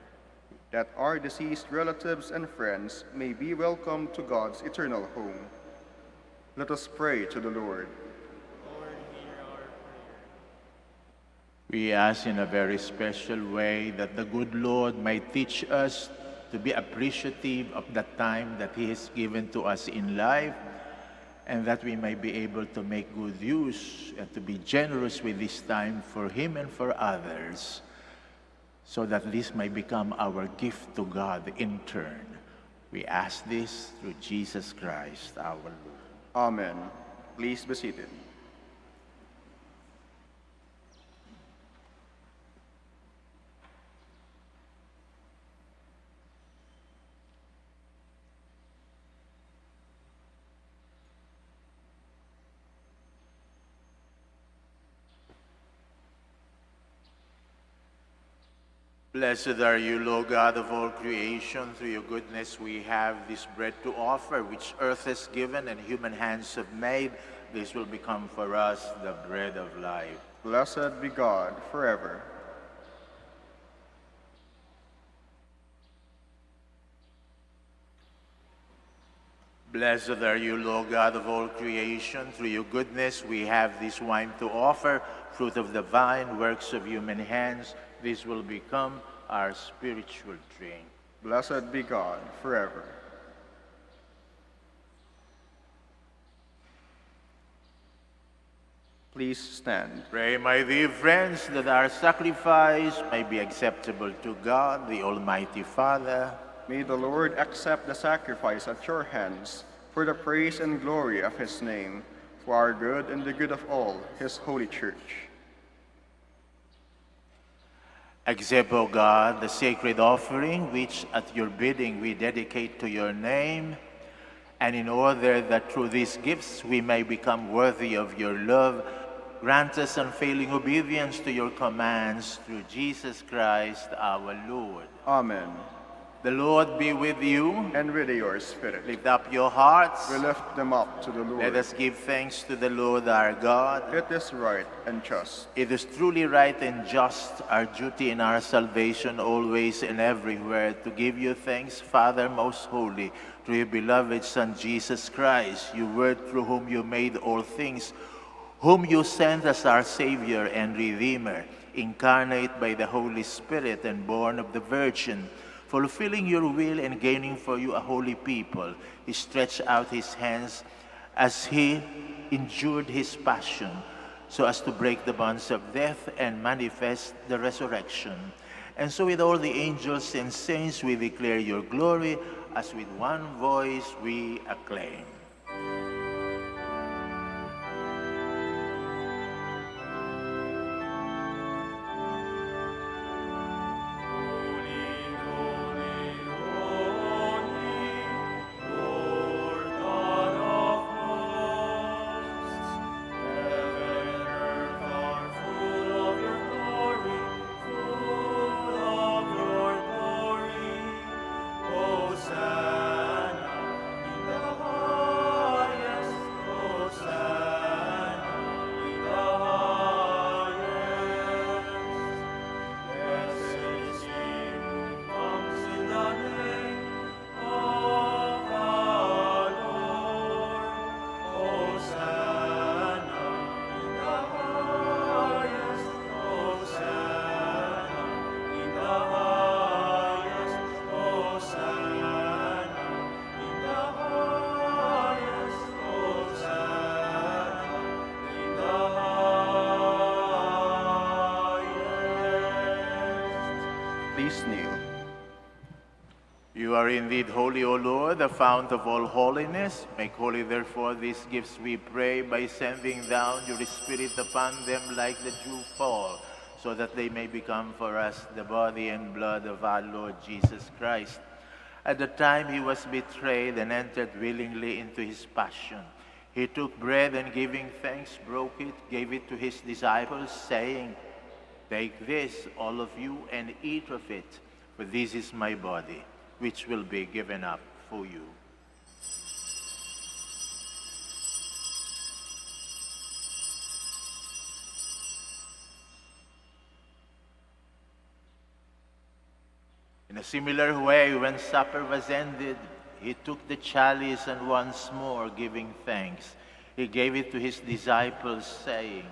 That our deceased relatives and friends may be welcomed to God's eternal home, let us pray to the Lord. Lord, hear our prayer. We ask in a very special way that the good Lord might teach us to be appreciative of the time that He has given to us in life, and that we may be able to make good use and to be generous with this time for Him and for others, so that this may become our gift to God in turn. We ask this through Jesus Christ, our Lord. Amen. Please be seated. Blessed are you, Lord God of all creation. Through your goodness we have this bread to offer, which earth has given and human hands have made. This will become for us the bread of life. Blessed be God forever. Blessed are you, Lord God of all creation. Through your goodness we have this wine to offer, fruit of the vine, works of human hands. This will become our spiritual drink. Blessed be God forever. Please stand. Pray, my dear friends, that our sacrifice may be acceptable to God, the Almighty Father. May the Lord accept the sacrifice at your hands for the praise and glory of his name, for our good and the good of all his holy church. Accept, O God, the sacred offering which at your bidding we dedicate to your name, and in order that through these gifts we may become worthy of your love, grant us unfailing obedience to your commands through Jesus Christ our Lord. Amen. The Lord be with you. And with your spirit. Lift up your hearts. We lift them up to the Lord. Let us give thanks to the Lord our God. It is right and just. It is truly right and just, our duty in our salvation always and everywhere, to give you thanks, Father most holy, through your beloved Son Jesus Christ, your word through whom you made all things, whom you sent as our Savior and Redeemer, incarnate by the Holy Spirit and born of the Virgin. Fulfilling your will and gaining for you a holy people, he stretched out his hands as he endured his passion, so as to break the bonds of death and manifest the resurrection. And so with all the angels and saints we declare your glory, as with one voice we acclaim. Hosanna in the highest. Please kneel. You are indeed holy, O Lord, the fount of all holiness. Make holy, therefore, these gifts, we pray, by sending down your Spirit upon them like the dew fall, so that they may become for us the body and blood of our Lord Jesus Christ. At the time he was betrayed and entered willingly into his passion, he took bread and giving thanks, broke it, gave it to his disciples, saying, "Take this, all of you, and eat of it, for this is my body, which will be given up for you." In a similar way, when supper was ended, he took the chalice and once more giving thanks, he gave it to his disciples, saying,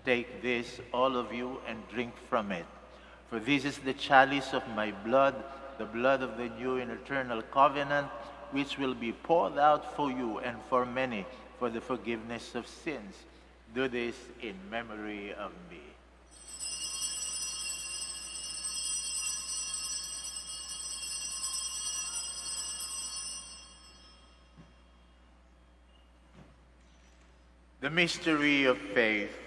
"Take this, all of you, and drink from it. For this is the chalice of my blood, the blood of the new and eternal covenant, which will be poured out for you and for many for the forgiveness of sins. Do this in memory of me." The mystery of faith.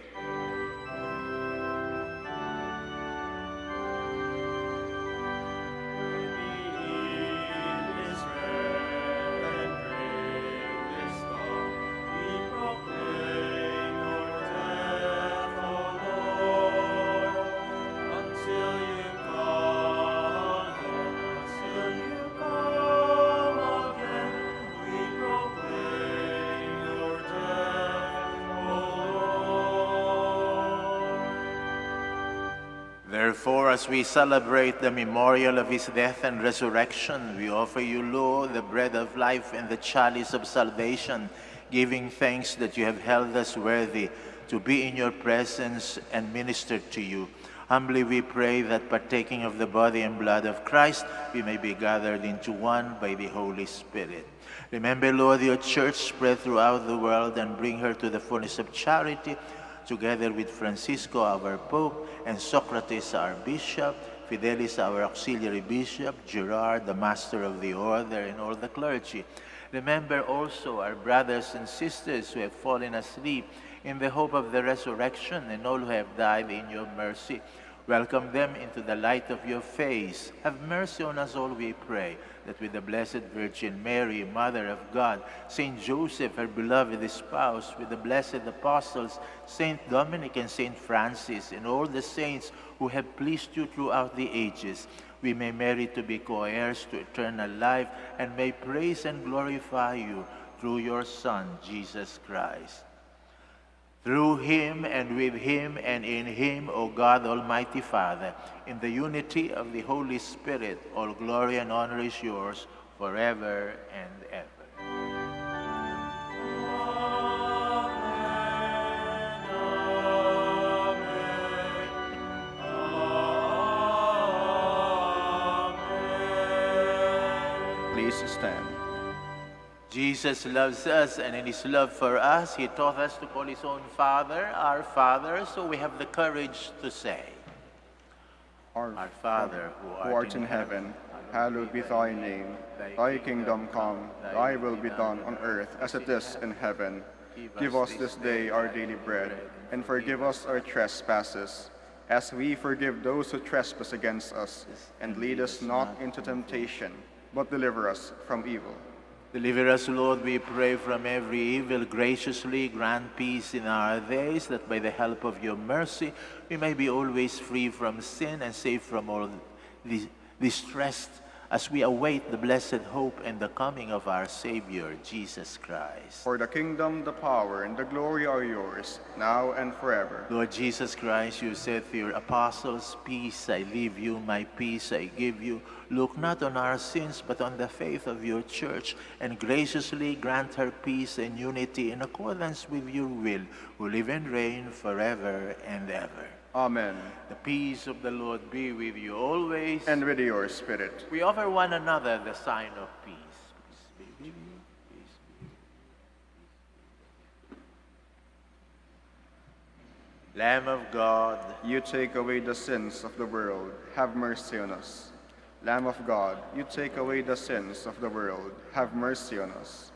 Therefore, as we celebrate the memorial of his death and resurrection, we offer you, Lord, the bread of life and the chalice of salvation, giving thanks that you have held us worthy to be in your presence and minister to you. Humbly we pray that, partaking of the body and blood of Christ, we may be gathered into one by the Holy Spirit. Remember, Lord, your church spread throughout the world and bring her to the fullness of charity, together with Francisco, our Pope, and Socrates, our Bishop, Fidelis, our Auxiliary Bishop, Gerard, the Master of the Order, and all the clergy. Remember also our brothers and sisters who have fallen asleep in the hope of the resurrection, and all who have died in your mercy. Welcome them into the light of your face. Have mercy on us all, we pray, that with the Blessed Virgin Mary, Mother of God, Saint Joseph, her beloved spouse, with the blessed apostles, Saint Dominic and Saint Francis, and all the saints who have pleased you throughout the ages, we may merit to be co-heirs to eternal life, and may praise and glorify you through your Son, Jesus Christ. Through him, and with him, and in him, O God, Almighty Father, in the unity of the Holy Spirit, all glory and honor is yours forever and ever. Please stand. Jesus loves us, and in his love for us, he taught us to call his own Father, our Father, so we have the courage to say, Our Father, who art in heaven, hallowed be thy name. Thy kingdom come, thy will be done on earth as it is in heaven. Give us this day our daily bread, and forgive us our trespasses, as we forgive those who trespass against us. And lead us not into temptation, but deliver us from evil. Deliver us, Lord, we pray, from every evil. Graciously grant peace in our days, that by the help of your mercy we may be always free from sin and safe from all distress, as we await the blessed hope and the coming of our Savior, Jesus Christ. For the kingdom, the power, and the glory are yours, now and forever. Lord Jesus Christ, you said to your apostles, "Peace I leave you, my peace I give you." Look not on our sins, but on the faith of your church, and graciously grant her peace and unity in accordance with your will, who live and reign forever and ever. Amen. The peace of the Lord be with you always. And with your spirit. We offer one another the sign of peace. Peace be with you. Peace be with you. Lamb of God, you take away the sins of the world, have mercy on us. Lamb of God, you take away the sins of the world, have mercy on us.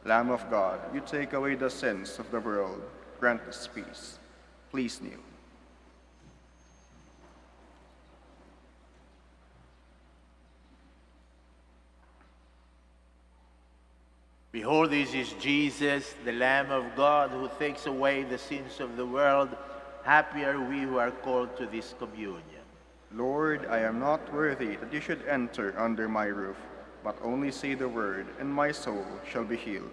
Lamb of God, you take away the sins of the world, grant us peace. Please kneel. behold, this is Jesus, the Lamb of God, who takes away the sins of the world. Happy are we who are called to this communion. Lord, I am not worthy that you should enter under my roof, but only say the word, and my soul shall be healed.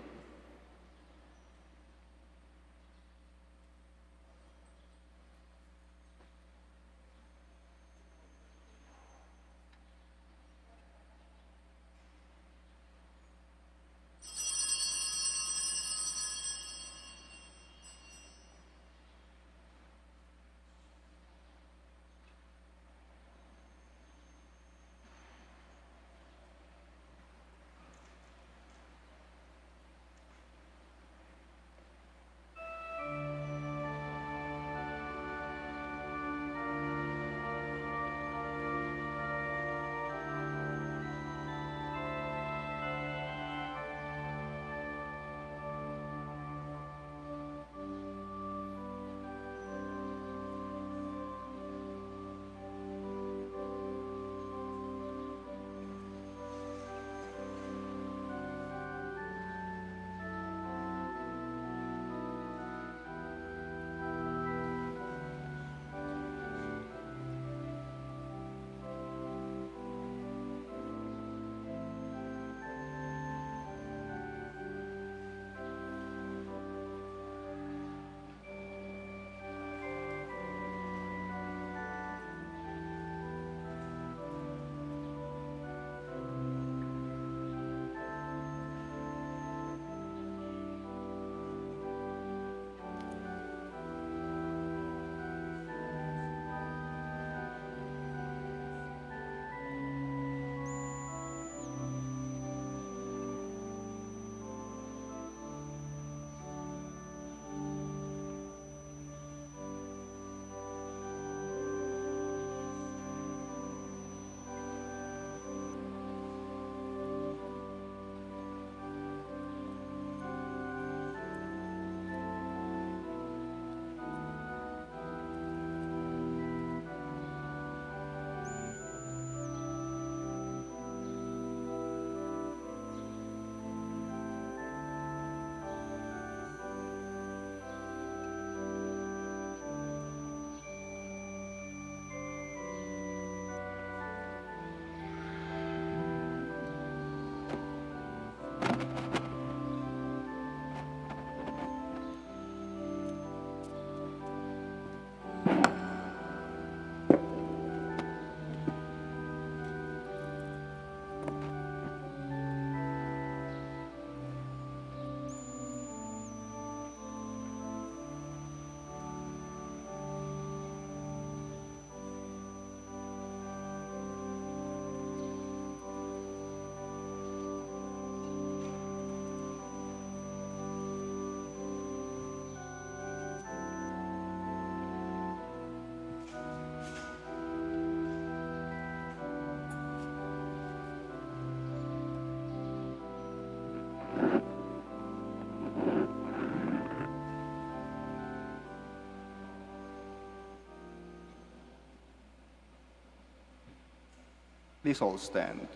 Please all stand.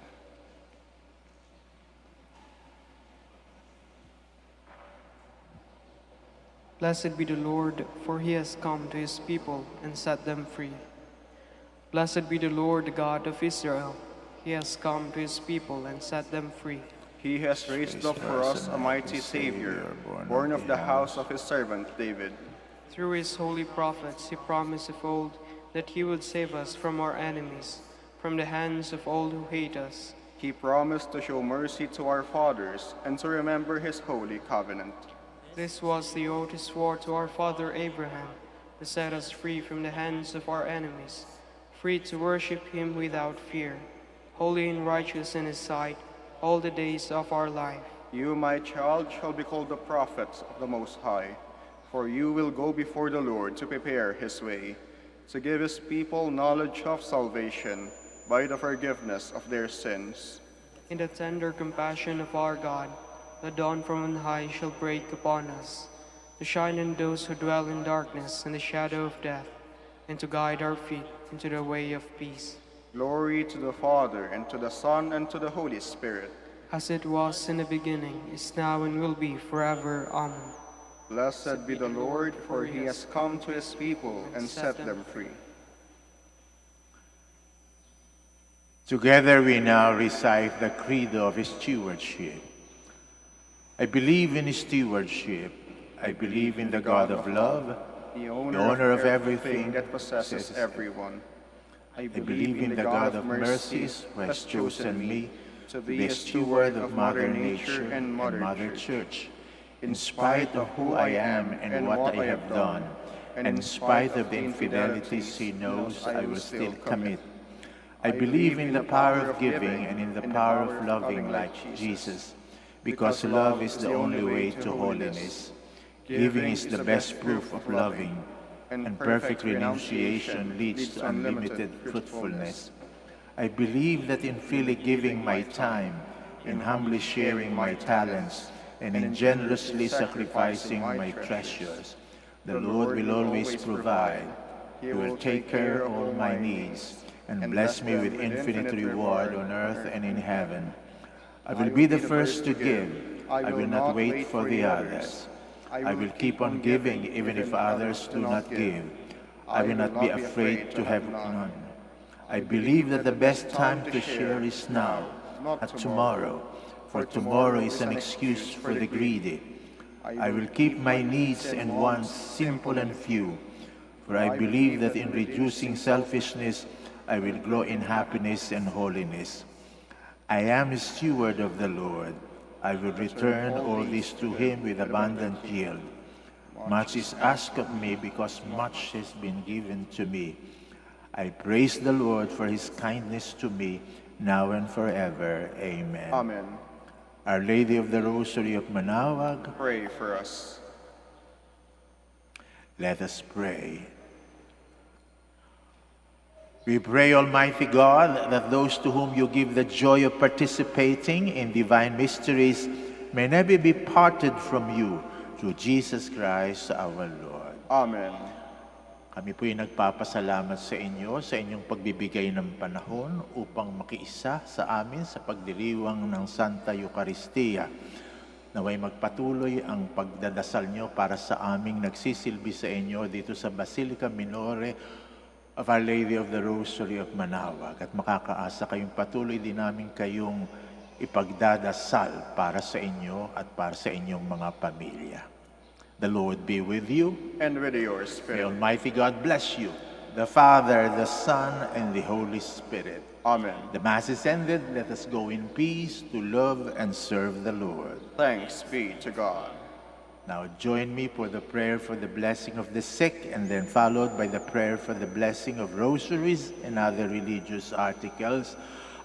Blessed be the Lord, for he has come to his people and set them free. Blessed be the Lord, the God of Israel. He has come to his people and set them free. He has raised up for us a mighty Savior, born of the house of his servant David. Through his holy prophets he promised of old that he would save us from our enemies, from the hands of all who hate us. He promised to show mercy to our fathers and to remember his holy covenant. This was the oath he swore to our father Abraham, to set us free from the hands of our enemies, free to worship him without fear, holy and righteous in his sight all the days of our life. You, my child, shall be called the prophet of the Most High, For you will go before the Lord to prepare his way, to give his people knowledge of salvation by the forgiveness of their sins. In the tender compassion of our God, the dawn from on high shall break upon us, to shine on those who dwell in darkness and the shadow of death, and to guide our feet into the way of peace. Glory to the Father, and to the Son, and to the Holy Spirit. As it was in the beginning, is now, and will be forever. Amen. Blessed be the Lord, for he has come to his people and set them free. Together we now recite the credo of stewardship. I believe in stewardship. I believe in the God of love, the owner of everything that possesses everyone. I believe in the God of mercies, who has chosen me to be a steward of Mother Nature and Mother Church. In spite of who I am and what I have done, and in spite of the infidelities he knows I will still commit, I believe in the power of giving and in the power of loving like Jesus, because love is the only way to holiness. Giving is the best proof of loving, and perfect renunciation leads to unlimited fruitfulness. I believe that in freely giving my time, in humbly sharing my talents, and in generously sacrificing my treasures, the Lord will always provide. He will take care of all my needs, and bless me with infinite reward on earth and in heaven. I will be the first to give. I will not wait for the others. I will keep on giving even if others do not give. I will not be afraid to have none. I believe that the best time to share is now, not tomorrow, for tomorrow is an excuse for the greedy. I will keep my needs and wants simple and few, for I believe that in reducing selfishness, I will grow in happiness and holiness. I am a steward of the Lord. I will return all this to him with abundant yield. Much is asked of me because much has been given to me. I praise the Lord for his kindness to me, now and forever. Amen. Amen. Our Lady of the Rosary of Manaoag, Pray for us. let us pray. We pray, Almighty God, that those to whom you give the joy of participating in divine mysteries may never be parted from you, through Jesus Christ our Lord. Amen. Kami po'y nagpapasalamat sa inyo sa inyong pagbibigay ng panahon upang makiisa sa amin sa pagdiriwang ng Santa Eucharistia. Naway magpatuloy ang pagdadasal nyo para sa aming nagsisilbi sa inyo dito sa Basilica Minore of Our Lady of the Rosary of Manaoag. At makakaasa kayong patuloy din namin kayong ipagdadasal para sa inyo at para sa inyong mga pamilya. The Lord be with you. And with your May spirit. Almighty God bless you, the Father, the Son, and the Holy Spirit. Amen. The Mass is ended. Let us go in peace to love and serve the Lord. Thanks be to God. Now join me for the prayer for the blessing of the sick, and then followed by the prayer for the blessing of rosaries and other religious articles.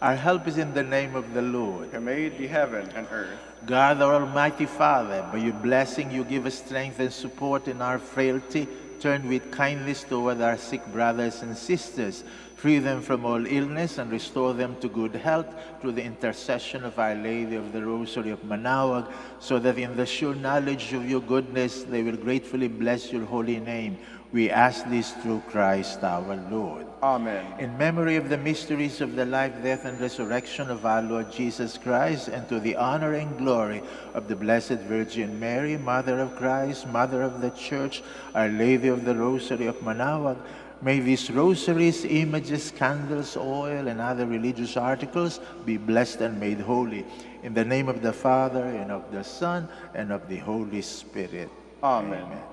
Our help is in the name of the Lord, Who made the heaven and earth. God, our Almighty Father, by your blessing you give us strength and support in our frailty. Turn with kindness toward our sick brothers and sisters. Free them from all illness and restore them to good health through the intercession of Our Lady of the Rosary of Manaoag, so that in the sure knowledge of your goodness they will gratefully bless your holy name. We ask this through Christ our Lord. Amen. In memory of the mysteries of the life, death, and resurrection of our Lord Jesus Christ, and to the honor and glory of the Blessed Virgin Mary, Mother of Christ, Mother of the Church, Our Lady of the Rosary of Manaoag, may these rosaries, images, candles, oil, and other religious articles be blessed and made holy. In the name of the Father, and of the Son, and of the Holy Spirit. Amen. Amen.